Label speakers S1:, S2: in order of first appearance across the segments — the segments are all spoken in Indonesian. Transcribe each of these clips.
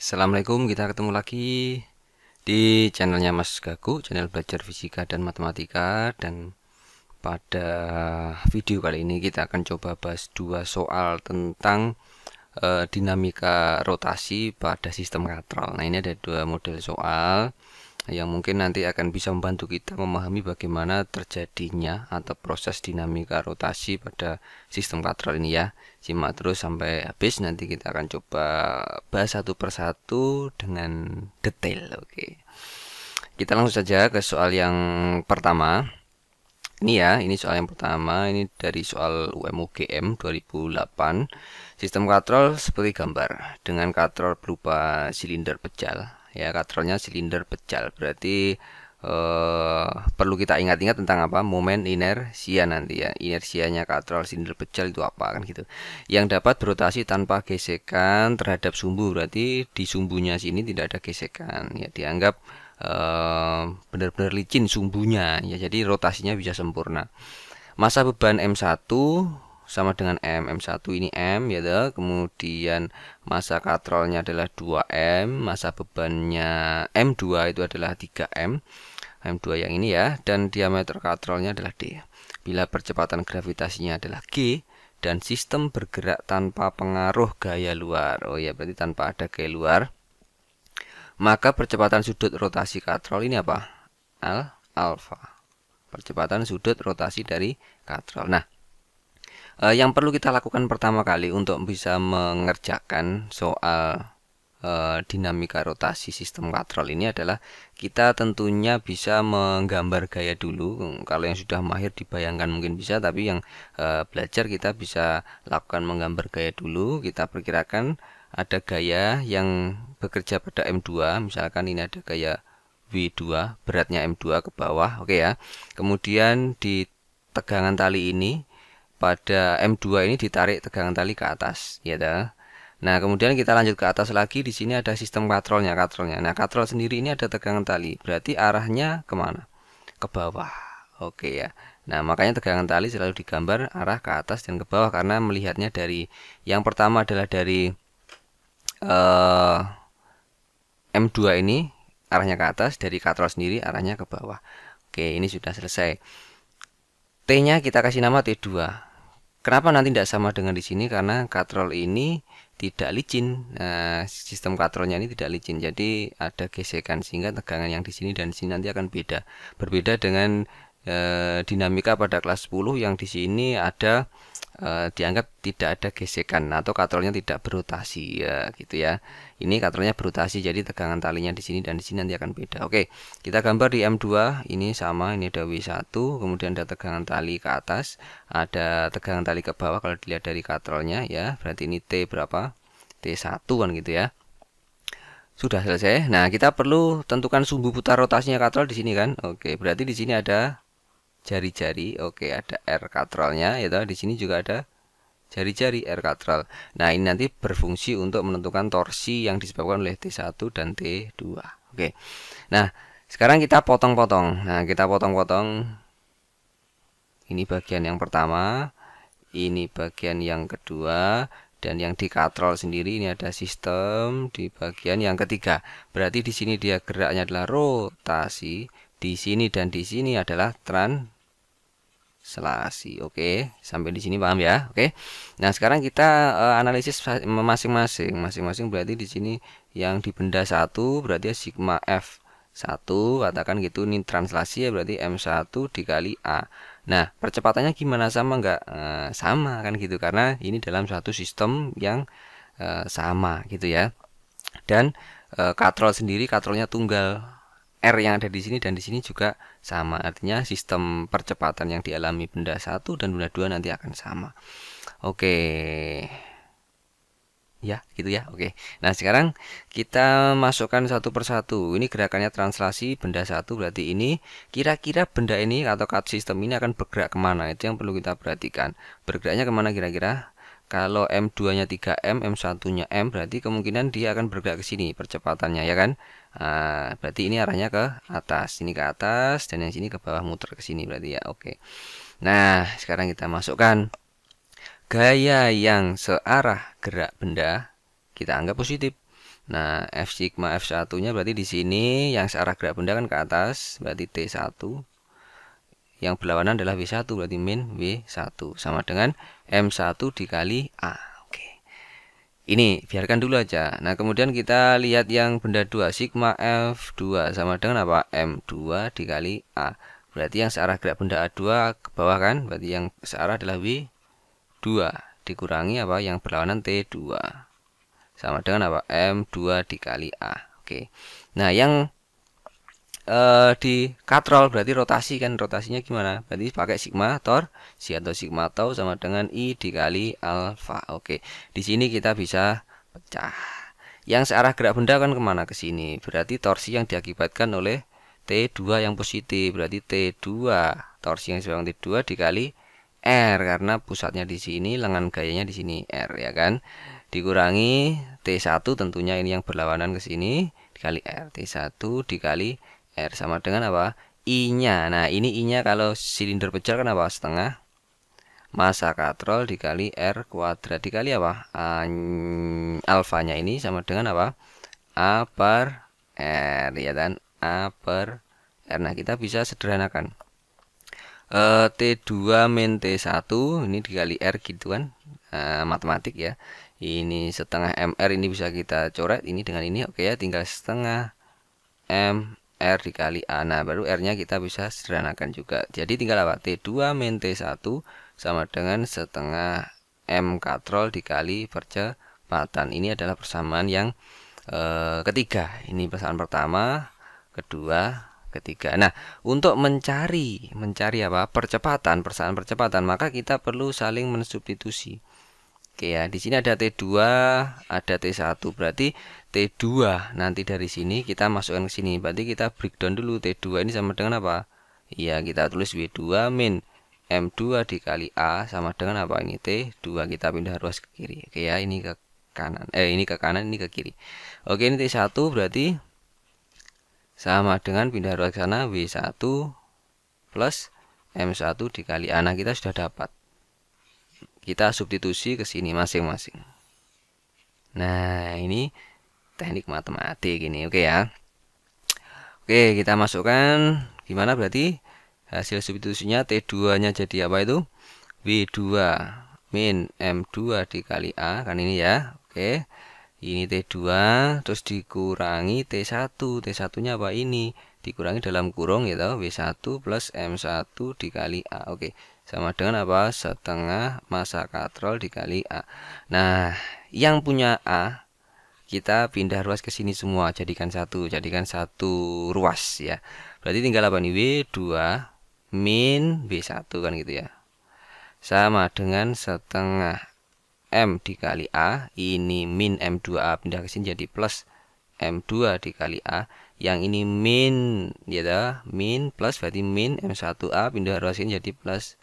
S1: Assalamualaikum, kita ketemu lagi di channelnya Mas Gaku, channel belajar fisika dan matematika. Dan pada video kali ini kita akan coba bahas dua soal tentang dinamika rotasi pada sistem katrol. Nah, ini ada dua model soal yang mungkin nanti akan bisa membantu kita memahami bagaimana terjadinya atau proses dinamika rotasi pada sistem katrol ini ya. Simak terus sampai habis, nanti kita akan coba bahas satu persatu dengan detail. Oke. Kita langsung saja ke soal yang pertama. Ini ya, ini soal yang pertama, ini dari soal UM-UGM 2008. Sistem katrol seperti gambar dengan katrol berupa silinder pejal. Ya, katrolnya silinder pejal, berarti perlu kita ingat-ingat tentang apa? Momen inersia nanti ya. Inersianya katrol silinder pejal itu apa kan gitu. Yang dapat berotasi tanpa gesekan terhadap sumbu, berarti di sumbunya sini tidak ada gesekan. Ya, dianggap benar-benar licin sumbunya ya, jadi rotasinya bisa sempurna. Massa beban M1 sama dengan M1 ini M ya toh. Kemudian massa katrolnya adalah 2M, massa bebannya M2 itu adalah 3M, M2 yang ini ya, dan diameter katrolnya adalah D. Bila percepatan gravitasinya adalah G dan sistem bergerak tanpa pengaruh gaya luar, oh ya berarti tanpa ada gaya luar, maka percepatan sudut rotasi katrol ini apa? Alfa. Percepatan sudut rotasi dari katrol. Nah, yang perlu kita lakukan pertama kali untuk bisa mengerjakan soal dinamika rotasi sistem katrol ini adalah kita tentunya bisa menggambar gaya dulu. Kalau yang sudah mahir dibayangkan mungkin bisa, tapi yang belajar kita bisa lakukan menggambar gaya dulu. Kita perkirakan ada gaya yang bekerja pada M2, misalkan ini ada gaya W2, beratnya M2 ke bawah, oke ya. Kemudian di tegangan tali ini, pada M2 ini ditarik tegangan tali ke atas, ya dah. Nah, kemudian kita lanjut ke atas lagi. Di sini ada sistem katrolnya. Nah, katrol sendiri ini ada tegangan tali, berarti arahnya kemana? Ke bawah, oke ya. Nah, makanya tegangan tali selalu digambar arah ke atas dan ke bawah, karena melihatnya dari yang pertama adalah dari M2 ini arahnya ke atas, dari katrol sendiri arahnya ke bawah. Oke, ini sudah selesai. T-nya kita kasih nama T2. Kenapa nanti tidak sama dengan di sini? Karena katrol ini tidak licin. Nah, sistem katrolnya ini tidak licin, jadi ada gesekan sehingga tegangan yang di sini dan di sini nanti akan beda. Berbeda dengan dinamika pada kelas 10 yang di sini ada dianggap tidak ada gesekan atau katrolnya tidak berotasi ya gitu ya. Ini katrolnya berotasi, jadi tegangan talinya di sini dan di sini nanti akan beda. Oke, kita gambar di M2 ini sama, ini ada W1, kemudian ada tegangan tali ke atas, ada tegangan tali ke bawah kalau dilihat dari katrolnya ya. Berarti ini T berapa? T1 kan gitu ya. Sudah selesai. Nah, kita perlu tentukan sumbu putar rotasinya katrol di sini kan. Oke, berarti di sini ada jari-jari. Oke, ada R katrolnya ya. Di sini juga ada jari-jari R katrol. Nah, ini nanti berfungsi untuk menentukan torsi yang disebabkan oleh T1 dan T2. Oke. Nah, sekarang kita potong-potong. Nah, kita potong-potong. Ini bagian yang pertama, ini bagian yang kedua, dan yang di katrol sendiri ini ada sistem di bagian yang ketiga. Berarti di sini dia geraknya adalah rotasi, di sini dan di sini adalah translasi. Oke, sampai di sini paham ya? Oke. Nah, sekarang kita analisis masing-masing. Masing-masing berarti di sini yang di benda 1 berarti sigma F1, katakan gitu. Ini translasi ya, berarti M1 dikali A. Nah, percepatannya gimana, sama nggak? Sama kan gitu, karena ini dalam satu sistem yang sama gitu ya. Dan katrol sendiri, katrolnya tunggal. R yang ada di sini dan di sini juga sama. Artinya sistem percepatan yang dialami benda 1 dan benda 2 nanti akan sama. Oke. Ya, gitu ya. Oke. Nah, sekarang kita masukkan satu persatu. Ini gerakannya translasi benda 1, berarti ini kira-kira benda ini atau cut sistem ini akan bergerak kemana? Itu yang perlu kita perhatikan. Bergeraknya kemana kira-kira? Kalau M2-nya 3M, M1-nya M, berarti kemungkinan dia akan bergerak ke sini percepatannya ya kan? Nah, berarti ini arahnya ke atas, ini ke atas, dan yang sini ke bawah, muter ke sini berarti ya. Oke. Nah, sekarang kita masukkan gaya yang searah gerak benda, kita anggap positif. Nah, F sigma F1 nya berarti di sini yang searah gerak benda kan ke atas, berarti T1. Yang berlawanan adalah W1, berarti min W1 sama dengan M1 dikali A. Oke. Ini biarkan dulu aja. Nah, kemudian kita lihat yang benda 2, sigma F2 sama dengan apa? M2 dikali A. Berarti yang searah gerak benda A2 ke bawah kan? Berarti yang searah adalah W2 dikurangi apa? Yang berlawanan T2 sama dengan apa? M2 dikali A. Oke. Nah, yang di katrol berarti rotasi kan, rotasinya gimana? Berarti pakai sigma torsi atau sigma tau sama dengan I dikali alfa. Oke, di sini kita bisa pecah. Yang searah gerak benda kan kemana? Ke sini. Berarti torsi yang diakibatkan oleh T2 yang positif. Berarti T2 torsi yang sebabkan T2 dikali R karena pusatnya di sini, lengan gayanya di sini R ya kan. Dikurangi T1 tentunya ini yang berlawanan ke sini dikali R. T1 dikali R sama dengan apa? I-nya. Nah, ini I-nya kalau silinder pecah kan apa? Setengah massa katrol dikali R kuadrat dikali apa? Alfanya ini sama dengan apa? A per R ya kan? A per R. Nah, kita bisa sederhanakan. T2 min T1 ini dikali R gitu kan. Matematik ya. Ini setengah MR ini bisa kita coret ini dengan ini. Oke ya, tinggal setengah M R dikali A. Nah, baru R-nya kita bisa sederhanakan juga. Jadi tinggal apa? T2 min T1 sama dengan setengah M katrol dikali percepatan. Ini adalah persamaan yang ketiga. Ini persamaan pertama, kedua, ketiga. Nah, untuk mencari apa? Persamaan percepatan, maka kita perlu saling mensubstitusi. Oke ya, di sini ada T2, ada T1. Berarti T2 nanti dari sini kita masukkan ke sini. Berarti kita breakdown dulu. T2 ini sama dengan apa? Iya, kita tulis W2 min M2 dikali A sama dengan apa? Ini T2. Kita pindah ruas ke kiri. Oke ya, ini ke kanan. Ini ke kanan, ini ke kiri. Oke, ini T1 berarti sama dengan pindah ruas ke sana W1 plus M1 dikali A. Nah, kita sudah dapat. Kita substitusi ke sini masing-masing. Nah, ini teknik matematik ini. Oke ya. Oke, kita masukkan gimana berarti hasil substitusinya T2-nya jadi apa itu? W2 min M2 dikali A kan ini ya. Oke. Ini T2 terus dikurangi T1. T1-nya apa ini? Dikurangi dalam kurung gitu W1 plus M1 dikali A. Oke. Sama dengan apa? Setengah massa katrol dikali A. Nah, yang punya A kita pindah ruas ke sini semua, jadikan satu ruas ya. Berarti tinggal apa nih? W2 min W1 kan gitu ya. Sama dengan setengah M dikali A. Ini min M2A pindah ke sini jadi plus M2 dikali A. Yang ini min ya, min plus berarti min M1A pindah ruas ini jadi plus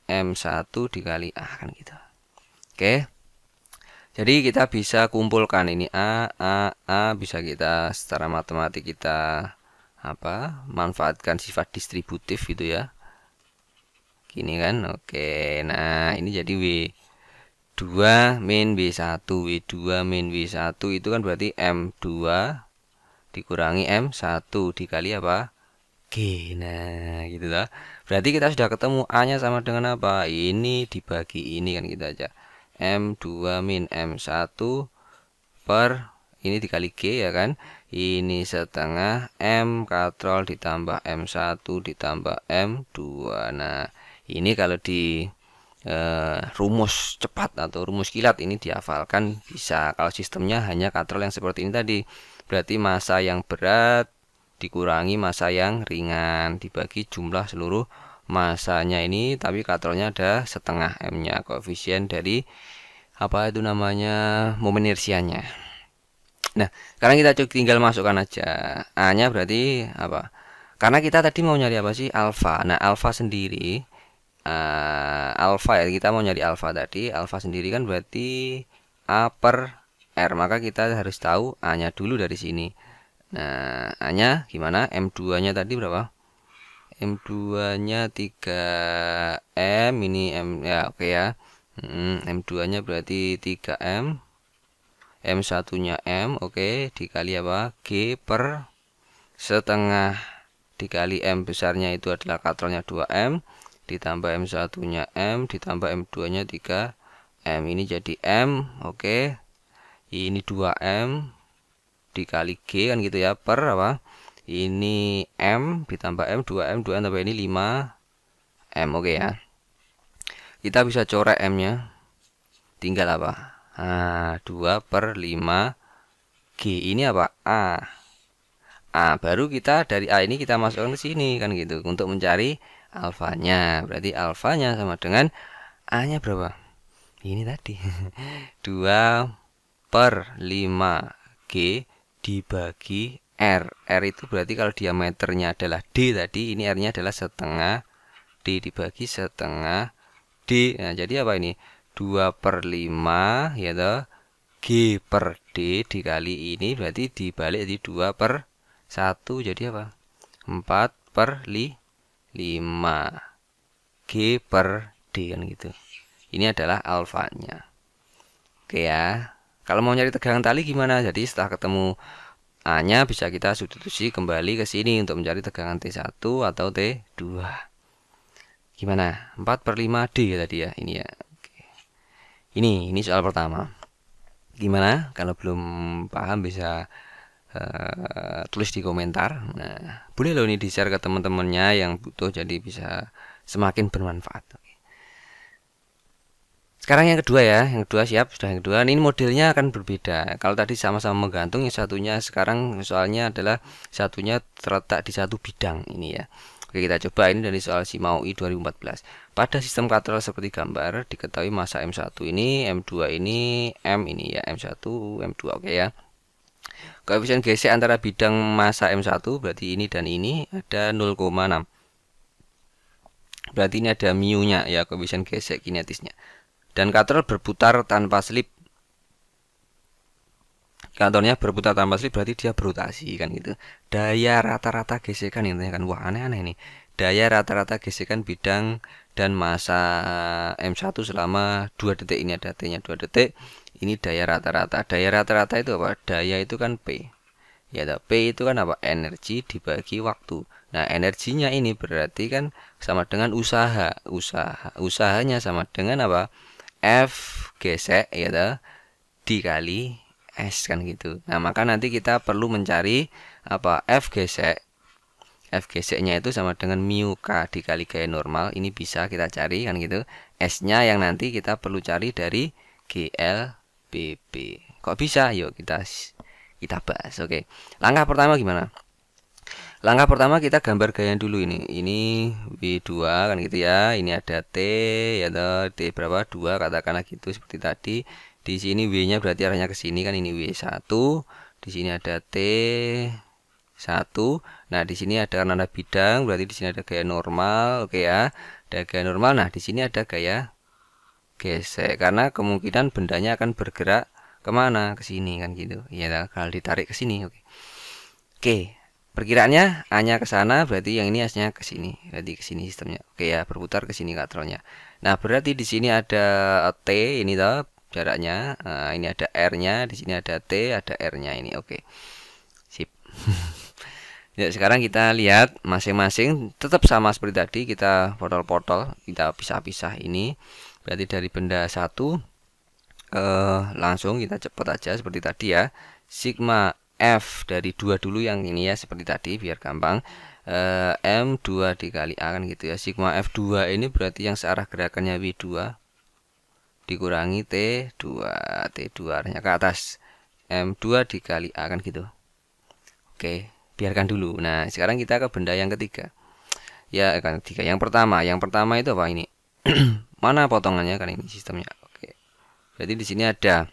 S1: M1 dikali A kan gitu. Oke. Jadi kita bisa kumpulkan ini A bisa kita secara matematik kita manfaatkan sifat distributif gitu ya. Gini kan. Oke. Nah, ini jadi W2 min W1. W2 min W1 itu kan berarti M2 dikurangi M1 dikali apa? G. Nah, gitu lah. Berarti kita sudah ketemu A-nya sama dengan apa? Ini dibagi ini kan gitu aja. M2 min M1 per ini dikali G ya kan. Ini setengah M katrol ditambah M1 ditambah M2. Nah, ini kalau di rumus cepat atau rumus kilat ini dihafalkan bisa. Kalau sistemnya hanya katrol yang seperti ini tadi. Berarti massa yang berat dikurangi massa yang ringan dibagi jumlah seluruh massanya ini, tapi katrolnya ada setengah M-nya, koefisien dari apa itu namanya momen inersianya. Nah, sekarang kita tinggal masukkan aja A-nya berarti apa? Karena kita tadi mau nyari apa sih? Alfa. Nah, alfa sendiri alfa ya, kita mau nyari alfa tadi. Alfa sendiri kan berarti A per R. Maka kita harus tahu A-nya dulu dari sini. Nah, A-nya gimana? M2-nya tadi berapa? M2-nya 3M, ini M ya, oke ya. M2-nya berarti 3M. M1 nya M, oke, dikali apa? G per setengah dikali M besarnya itu adalah katrolnya 2M, ditambah M1 nya M, ditambah M2 nya 3M, ini jadi M, oke, ini 2M dikali G kan gitu ya, per apa? Ini M ditambah M, 2M tambah ini 5M, oke ya. Kita bisa coret M nya, tinggal apa? Nah, 2 per 5 G, ini apa? A. Baru kita dari A ini kita masukkan ke sini kan gitu untuk mencari alfanya. Berarti alfanya sama dengan A nya berapa? Ini tadi 2 per 5 G dibagi R. R itu berarti kalau diameternya adalah D tadi, ini R nya adalah setengah D dibagi setengah D. Nah, jadi apa ini? 2 per 5 ya toh, G per D dikali ini berarti dibalik di 2 per 1, jadi apa? 4 per 5 G per D kan gitu. Ini adalah alfanya. Oke ya. Kalau mau nyari tegangan tali gimana? Jadi setelah ketemu A nya bisa kita substitusi kembali ke sini untuk mencari tegangan T1 atau T2. Gimana? 4 per 5 D ya tadi ya. Ini ya. Oke. Ini soal pertama. Gimana? Kalau belum paham bisa tulis di komentar. Nah, boleh loh ini di share ke teman-temannya yang butuh, jadi bisa semakin bermanfaat. Sekarang yang kedua ya, yang kedua siap, sudah yang kedua. Ini modelnya akan berbeda. Kalau tadi sama-sama menggantung, yang satunya sekarang soalnya adalah satunya terletak di satu bidang ini ya. Oke, kita coba ini dari soal SIMAUI 2014. Pada sistem katrol seperti gambar, diketahui massa M1 ini, M2 ini, M ini ya, M1, M2, oke ya. Koefisien gesek antara bidang massa M1 berarti ini dan ini ada 0,6. Berarti ini ada mu-nya ya, koefisien gesek kinetisnya. Dan katrol berputar tanpa slip. Kantornya berputar tanpa slip berarti dia berotasi kan gitu. Daya rata-rata gesekan ini kan, wah aneh-aneh nih. Daya rata-rata gesekan bidang dan massa M1 selama 2 detik, ini ada T-nya 2 detik. Ini daya rata-rata. Daya rata-rata itu apa? Daya itu kan P. Ya, P itu kan apa? Energi dibagi waktu. Nah, energinya ini berarti kan sama dengan usaha. Usahanya sama dengan apa? F gesek ya dikali S kan gitu. Nah, maka nanti kita perlu mencari apa? F gesek. F geseknya itu sama dengan mu K dikali gaya normal. Ini bisa kita cari kan gitu. S-nya yang nanti kita perlu cari dari GLBB. Kok bisa? Yuk kita bahas. Oke. Langkah pertama gimana? Langkah pertama kita gambar gaya dulu ini. Ini W2 kan gitu ya. Ini ada T ya toh, T berapa? 2 katakanlah gitu seperti tadi. Di sini W-nya berarti arahnya ke sini kan, ini W1. Di sini ada T1. Nah, di sini ada karena ada bidang, berarti di sini ada gaya normal, oke ya. Ada gaya normal. Nah, di sini ada gaya gesek karena kemungkinan bendanya akan bergerak kemana? Ke sini kan gitu. Ya, kalau ditarik ke sini, oke. Oke. Perkiraannya A-nya ke sana, berarti yang ini S-nya ke sini. Berarti ke sini sistemnya. Oke ya, berputar ke sini katrolnya. Nah, berarti di sini ada T ini toh jaraknya. Nah, ini ada R-nya, di sini ada T, ada R-nya ini. Oke. Sip. Ya, sekarang kita lihat masing-masing tetap sama seperti tadi, kita potol-potol, kita pisah-pisah ini. Berarti dari benda satu langsung kita cepat aja seperti tadi ya. Sigma F dari 2 dulu yang ini ya, seperti tadi biar gampang. M2 dikali A kan gitu ya. Sigma F2 ini berarti yang searah gerakannya W2 dikurangi T2 arahnya ke atas. M2 dikali A kan gitu. Oke, biarkan dulu. Nah, sekarang kita ke benda yang ketiga. Ya, kan ketiga. Yang pertama itu apa ini? Mana potongannya kan ini sistemnya. Oke. Berarti di sini ada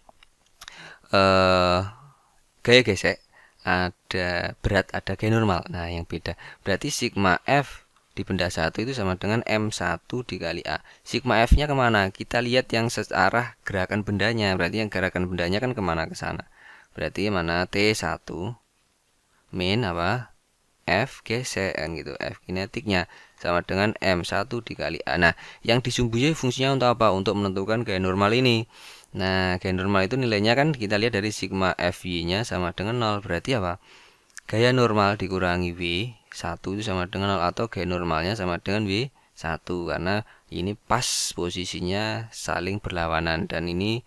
S1: gaya gesek, ada berat, ada gaya normal. Nah, yang beda berarti sigma F di benda satu itu sama dengan M1 dikali A. Sigma F nya kemana? Kita lihat yang searah gerakan bendanya. Berarti yang gerakan bendanya kan kemana? Ke sana. Berarti mana? T1 min apa? F gesek kan gitu. F kinetiknya sama dengan M1 dikali A. Nah, yang disembunyi fungsinya untuk apa? Untuk menentukan gaya normal ini. Nah, gaya normal itu nilainya kan kita lihat dari sigma FY-nya sama dengan 0. Berarti apa? Gaya normal dikurangi W1 itu sama dengan 0, atau gaya normalnya sama dengan W1, karena ini pas posisinya saling berlawanan, dan ini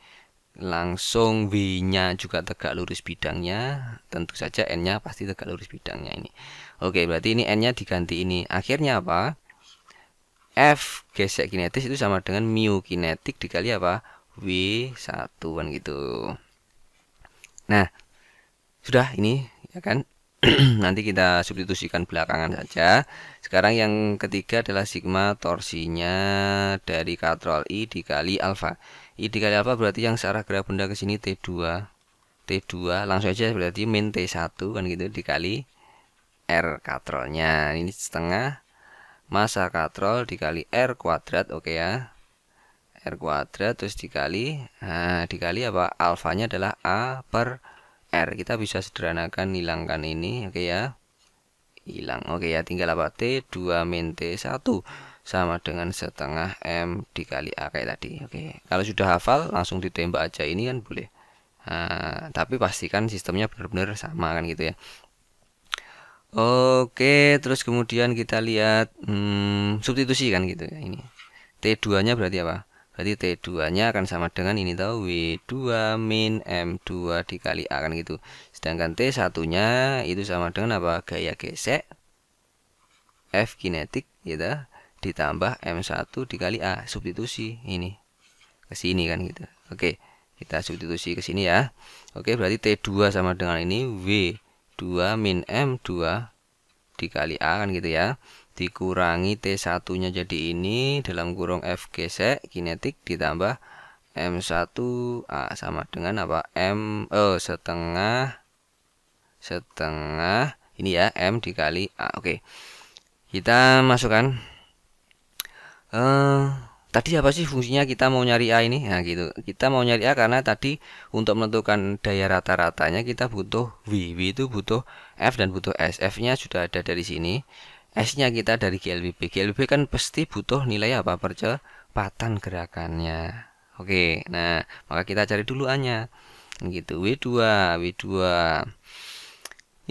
S1: langsung W-nya juga tegak lurus bidangnya. Tentu saja N-nya pasti tegak lurus bidangnya ini. Oke, berarti ini N-nya diganti ini. Akhirnya apa? F gesek kinetis itu sama dengan mu kinetik dikali apa? W1 kan gitu. Nah, sudah ini ya kan. Nanti kita substitusikan belakangan saja. Sekarang yang ketiga adalah sigma torsinya dari katrol I dikali alfa. I dikali alfa berarti yang searah gerak benda ke sini T2. T2 langsung aja berarti min T1 kan gitu dikali R katrolnya. Ini setengah massa katrol dikali R kuadrat, oke ya. R kuadrat terus dikali apa? Alfanya adalah A per R. Kita bisa sederhanakan, hilangkan ini, oke ya. Hilang, oke ya. Tinggal apa? T2 min T1 sama dengan setengah M dikali A kayak tadi. Oke. Kalau sudah hafal langsung ditembak aja ini kan boleh. Nah, tapi pastikan sistemnya benar-benar sama kan gitu ya. Oke, terus kemudian kita lihat substitusi kan gitu ya ini. T2 nya berarti apa? Berarti T2 nya akan sama dengan ini tahu W2 min M2 dikali A kan gitu. Sedangkan T1 nya itu sama dengan apa? Gaya gesek F kinetik gitu ditambah M1 dikali A. Substitusi ini ke sini kan gitu. Oke, kita substitusi ke sini ya. Oke, berarti T2 sama dengan ini W2 min M2 dikali A kan gitu ya. Dikurangi T1 nya jadi ini dalam kurung F gesek kinetik ditambah M1 A sama dengan apa? Setengah ini ya M dikali A. Oke, kita masukkan tadi apa sih fungsinya kita mau nyari A ini? Nah gitu, kita mau nyari A karena tadi untuk menentukan daya rata-ratanya kita butuh W itu butuh F dan butuh S. F nya sudah ada dari sini, S nya kita dari GLBB. GLBB kan pasti butuh nilai apa? Percepatan gerakannya. Oke, nah maka kita cari dulu A nya gitu. W2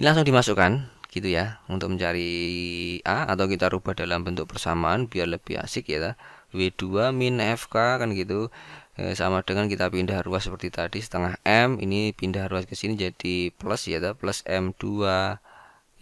S1: ini langsung dimasukkan gitu ya, untuk mencari A, atau kita rubah dalam bentuk persamaan biar lebih asik ya. W2 min FK kan gitu, sama dengan kita pindah ruas seperti tadi, setengah M ini pindah ruas ke sini jadi plus ya, plus M2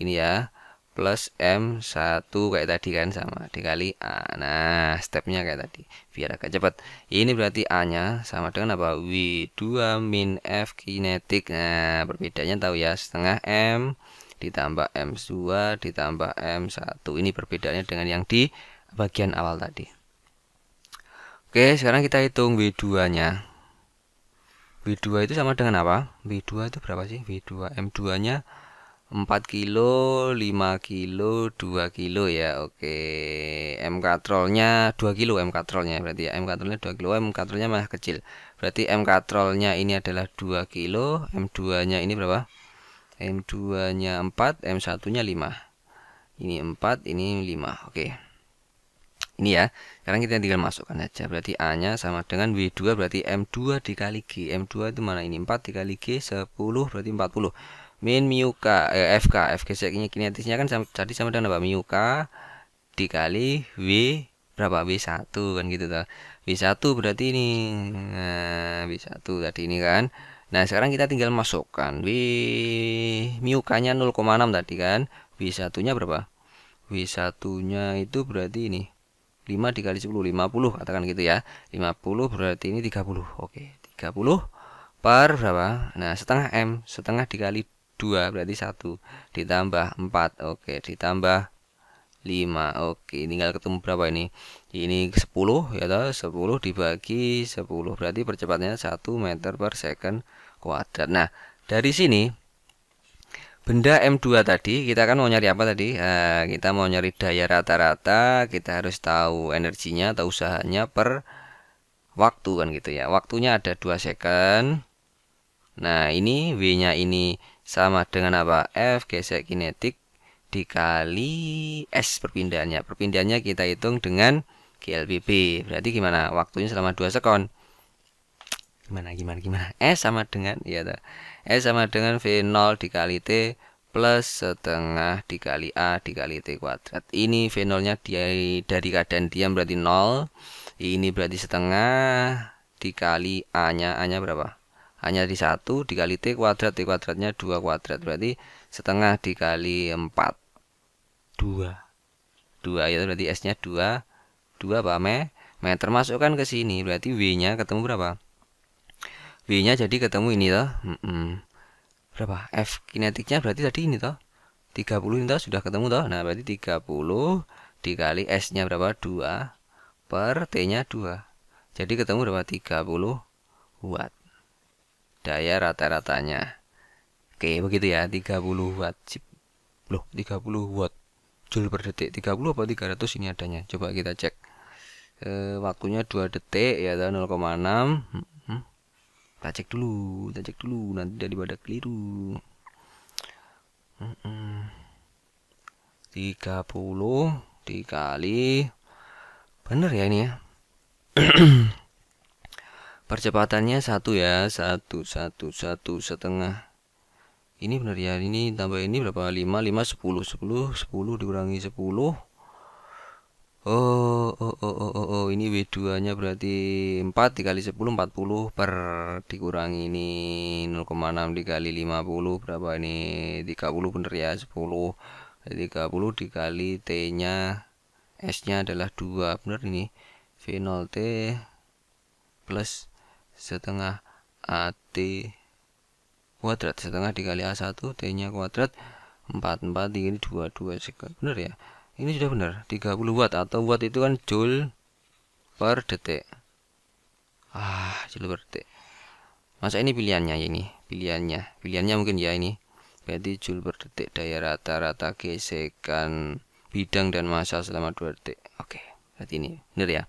S1: ini ya, plus M1 kayak tadi kan, sama dikali A. Nah stepnya kayak tadi biar agak cepat. Ini berarti A nya sama dengan apa? W2 min F kinetik. Nah perbedaannya tahu ya, setengah M ditambah M2 ditambah M1. Ini perbedaannya dengan yang di bagian awal tadi. Oke, sekarang kita hitung W2 nya. W2 itu sama dengan apa? W2 itu berapa sih? W2 M2 nya 4 kilo, 5 kilo, 2 kilo ya. Oke, M katrolnya 2 kilo, M katrolnya berarti ya. M katrolnya 2 kilo, M katrolnya masih kecil. Berarti M katrolnya ini adalah 2 kilo, M2 nya ini berapa? M2 nya 4, M1 nya 5. Ini 4, ini 5. Oke, ini ya. Sekarang kita tinggal masukkan aja. Berarti A nya sama dengan W2 berarti M2 dikali G. M2 itu mana? Ini 4 dikali G 10 berarti 40. Min mu K, FK, F geseknya kinetisnya kan tadi sama dengan apa? Mu K dikali W berapa? W1 kan gitu tuh. W1 berarti ini. Nah, W1 tadi ini kan. Nah sekarang kita tinggal masukkan mu K nya 0,6 tadi kan. W1 nya berapa? W1 nya itu berarti ini 5 dikali 10, 50 katakan gitu ya. 50 berarti ini 30. Oke, 30 per berapa? Nah setengah M, setengah dikali 2 berarti 1 ditambah 4. Oke, ditambah 5. Oke, tinggal ketemu berapa ini? Ini 10 ya toh, 10 dibagi 10 berarti percepatannya 1 meter per second kuadrat. Nah dari sini benda M2 tadi kita kan mau nyari apa tadi? Kita mau nyari daya rata-rata, kita harus tahu energinya atau usahanya per waktu kan gitu ya. Waktunya ada 2 second. Nah ini W nya ini sama dengan apa? F gesek kinetik dikali S perpindahannya. Perpindahannya kita hitung dengan GLBB. Berarti gimana? Waktunya selama 2 sekon. Gimana? S sama dengan, ya S sama dengan V0 dikali T plus setengah dikali A dikali T kuadrat. Ini V0-nya dari keadaan diam berarti 0. Ini berarti setengah dikali A-nya. A-nya berapa? A-nya di 1 dikali T kuadrat. T kuadratnya 2 kuadrat. Berarti setengah dikali 4. 2. 2 ya, berarti S-nya 2. 2 apa? Meter. Masukkan ke sini. Berarti W-nya ketemu berapa? W-nya jadi ketemu ini toh. Berapa? F kinetiknya berarti tadi ini toh. 30 ini toh sudah ketemu toh. Nah, berarti 30 dikali S-nya berapa? 2 per T-nya 2. Jadi ketemu berapa? 30 watt. Daya rata-ratanya. Oke, begitu ya. 30 watt. Sip. Loh, 30 watt. Joule per detik. 30 apa 300 ini adanya. Coba kita cek. Waktunya 2 detik ya, 0,6. Kita cek dulu nanti daripada keliru. 30 dikali, bener ya ini ya. Percepatannya 1 ya, 1 setengah. Ini bener ya, ini tambah ini berapa? 5 10 dikurangi 10. Ini W2 nya berarti 4 dikali 10 40 per dikurangi ini 0,6 dikali 50 berapa ini? 30 bener ya, 10. 30 dikali T nya, S nya adalah 2 bener ini. V0T plus setengah AT kuadrat, setengah dikali A1 T nya kuadrat 4 ini 22 sekali. Bener ya, ini sudah benar. 30 watt, atau watt itu kan joule per detik. Joule per detik. Masa ini pilihannya ya, ini pilihannya mungkin ya ini. Berarti joule per detik, daya rata-rata gesekan bidang dan massa selama 2 detik. Oke, berarti ini benar ya.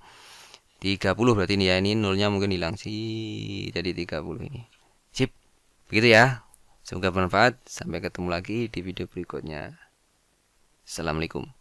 S1: 30 berarti ini ya, ini nolnya mungkin hilang sih. Jadi 30 ini. Sip. Begitu ya. Semoga bermanfaat. Sampai ketemu lagi di video berikutnya. Assalamualaikum.